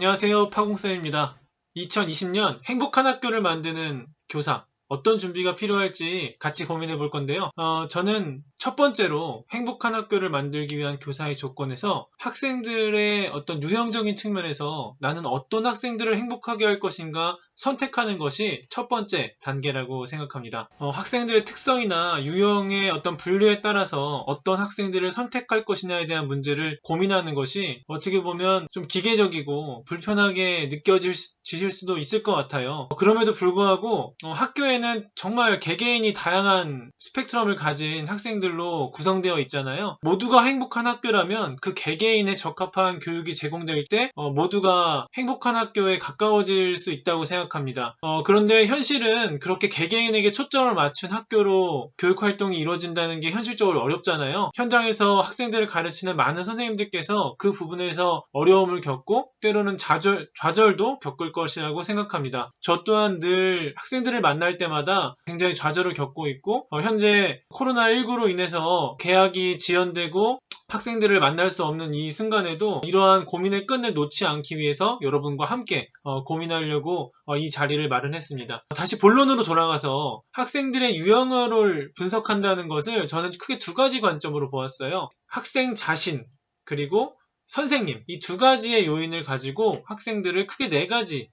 안녕하세요. 파공쌤입니다. 2020년 행복한 학교를 만드는 교사, 어떤 준비가 필요할지 같이 고민해 볼 건데요. 저는 첫 번째로 행복한 학교를 만들기 위한 교사의 조건에서 학생들의 어떤 유형적인 측면에서 나는 어떤 학생들을 행복하게 할 것인가 선택하는 것이 첫 번째 단계라고 생각합니다. 학생들의 특성이나 유형의 어떤 분류에 따라서 어떤 학생들을 선택할 것이냐에 대한 문제를 고민하는 것이 어떻게 보면 좀 기계적이고 불편하게 느껴지실 수도 있을 것 같아요. 그럼에도 불구하고 학교에는 정말 개개인이 다양한 스펙트럼을 가진 학생들로 구성되어 있잖아요. 모두가 행복한 학교라면 그 개개인에 적합한 교육이 제공될 때 모두가 행복한 학교에 가까워질 수 있다고 생각합니다. 그런데 현실은 그렇게 개개인에게 초점을 맞춘 학교로 교육활동이 이루어진다는 게 현실적으로 어렵잖아요. 현장에서 학생들을 가르치는 많은 선생님들께서 그 부분에서 어려움을 겪고 때로는 좌절도 겪을 것이라고 생각합니다. 저 또한 늘 학생들을 만날 때마다 굉장히 좌절을 겪고 있고 현재 코로나19로 인해서 개학이 지연되고 학생들을 만날 수 없는 이 순간에도 이러한 고민의 끈을 놓지 않기 위해서 여러분과 함께 고민하려고 이 자리를 마련했습니다. 다시 본론으로 돌아가서 학생들의 유형을 분석한다는 것을 저는 크게 두 가지 관점으로 보았어요. 학생 자신 그리고 선생님, 이 두 가지의 요인을 가지고 학생들을 크게 네 가지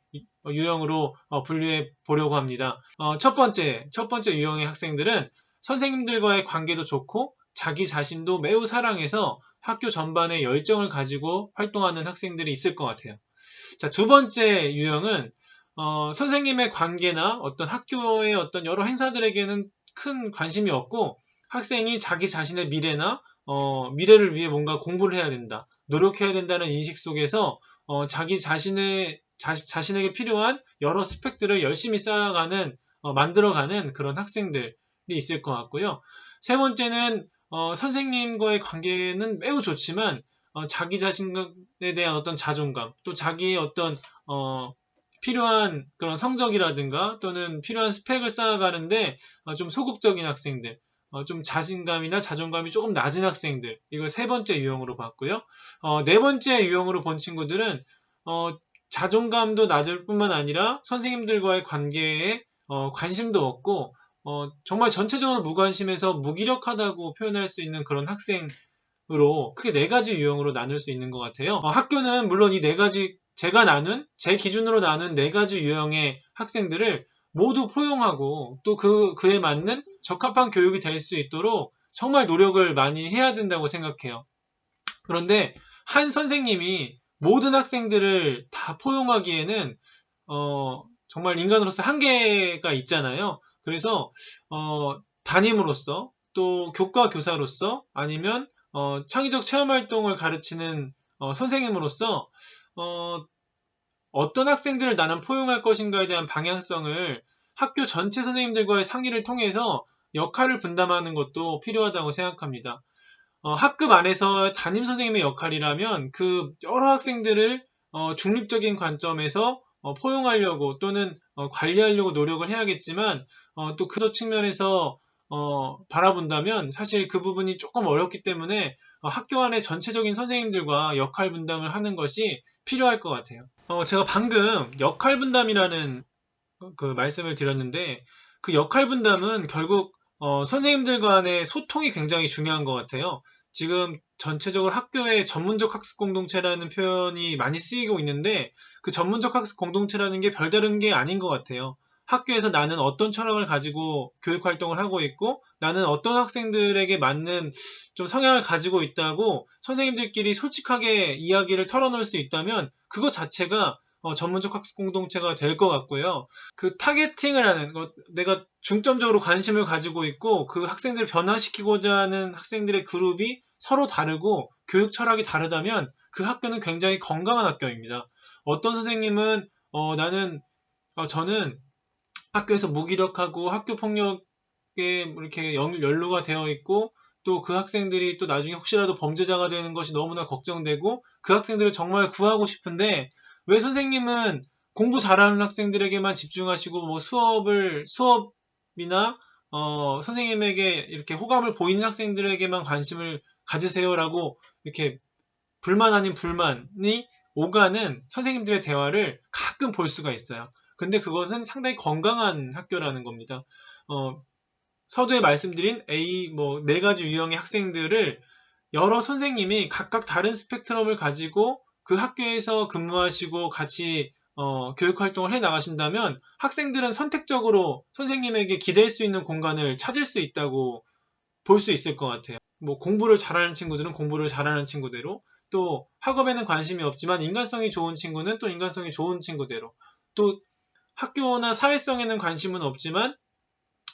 유형으로 분류해 보려고 합니다. 첫 번째 유형의 학생들은 선생님들과의 관계도 좋고 자기 자신도 매우 사랑해서 학교 전반에 열정을 가지고 활동하는 학생들이 있을 것 같아요. 자, 두 번째 유형은 선생님의 관계나 어떤 학교의 어떤 여러 행사들에게는 큰 관심이 없고 학생이 자기 자신의 미래나 미래를 위해 뭔가 공부를 해야 된다, 노력해야 된다는 인식 속에서 자기 자신에게 필요한 여러 스펙들을 열심히 쌓아가는 만들어가는 그런 학생들이 있을 것 같고요. 세 번째는 선생님과의 관계는 매우 좋지만 자기 자신에 대한 어떤 자존감, 또 자기의 어떤 필요한 그런 성적이라든가 또는 필요한 스펙을 쌓아가는데 좀 소극적인 학생들, 좀 자신감이나 자존감이 조금 낮은 학생들, 이걸 세 번째 유형으로 봤고요. 네 번째 유형으로 본 친구들은 자존감도 낮을 뿐만 아니라 선생님들과의 관계에 관심도 없고 정말 전체적으로 무관심해서 무기력하다고 표현할 수 있는 그런 학생으로 크게 네 가지 유형으로 나눌 수 있는 것 같아요. 학교는 물론 이 네 가지 제 기준으로 나눈 네 가지 유형의 학생들을 모두 포용하고 또 그에 맞는 적합한 교육이 될 수 있도록 정말 노력을 많이 해야 된다고 생각해요. 그런데 한 선생님이 모든 학생들을 다 포용하기에는 정말 인간으로서 한계가 있잖아요. 그래서 담임으로서 또 교과 교사로서 아니면 창의적 체험활동을 가르치는 선생님으로서 어떤 학생들을 나는 포용할 것인가에 대한 방향성을 학교 전체 선생님들과의 상의를 통해서 역할을 분담하는 것도 필요하다고 생각합니다. 학급 안에서 담임 선생님의 역할이라면 그 여러 학생들을 중립적인 관점에서 포용하려고 또는 관리하려고 노력을 해야겠지만 또 그런 측면에서 바라본다면 사실 그 부분이 조금 어렵기 때문에 학교 안에 전체적인 선생님들과 역할 분담을 하는 것이 필요할 것 같아요. 제가 방금 역할 분담이라는 그 말씀을 드렸는데 그 역할 분담은 결국 선생님들 간의 소통이 굉장히 중요한 것 같아요. 지금 전체적으로 학교의 전문적 학습 공동체라는 표현이 많이 쓰이고 있는데 그 전문적 학습 공동체라는 게 별다른 게 아닌 것 같아요. 학교에서 나는 어떤 철학을 가지고 교육 활동을 하고 있고 나는 어떤 학생들에게 맞는 좀 성향을 가지고 있다고 선생님들끼리 솔직하게 이야기를 털어놓을 수 있다면 그것 자체가 전문적 학습 공동체가 될 것 같고요. 그 타겟팅을 하는 것, 내가 중점적으로 관심을 가지고 있고 그 학생들을 변화시키고자 하는 학생들의 그룹이 서로 다르고 교육 철학이 다르다면 그 학교는 굉장히 건강한 학교입니다. 어떤 선생님은 저는 학교에서 무기력하고 학교 폭력에 이렇게 연루가 되어 있고 또 그 학생들이 또 나중에 혹시라도 범죄자가 되는 것이 너무나 걱정되고 그 학생들을 정말 구하고 싶은데 왜 선생님은 공부 잘하는 학생들에게만 집중하시고 뭐 수업이나 선생님에게 이렇게 호감을 보이는 학생들에게만 관심을 가지세요라고 이렇게 불만 아닌 불만이 오가는 선생님들의 대화를 가끔 볼 수가 있어요. 근데 그것은 상당히 건강한 학교라는 겁니다. 서두에 말씀드린 네 가지 유형의 학생들을 여러 선생님이 각각 다른 스펙트럼을 가지고 그 학교에서 근무하시고 같이 교육 활동을 해 나가신다면 학생들은 선택적으로 선생님에게 기댈 수 있는 공간을 찾을 수 있다고 볼 수 있을 것 같아요. 공부를 잘하는 친구들은 공부를 잘하는 친구대로, 또 학업에는 관심이 없지만 인간성이 좋은 친구는 또 인간성이 좋은 친구대로, 또 학교나 사회성에는 관심은 없지만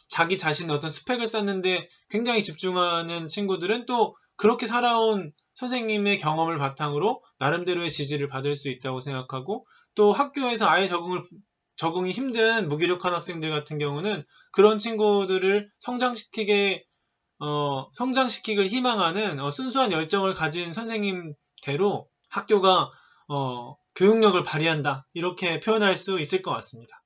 자기 자신의 어떤 스펙을 쌓는데 굉장히 집중하는 친구들은 또 그렇게 살아온 선생님의 경험을 바탕으로 나름대로의 지지를 받을 수 있다고 생각하고, 또 학교에서 아예 적응이 힘든 무기력한 학생들 같은 경우는 그런 친구들을 성장시키길 희망하는 순수한 열정을 가진 선생님대로 학교가 교육력을 발휘한다, 이렇게 표현할 수 있을 것 같습니다.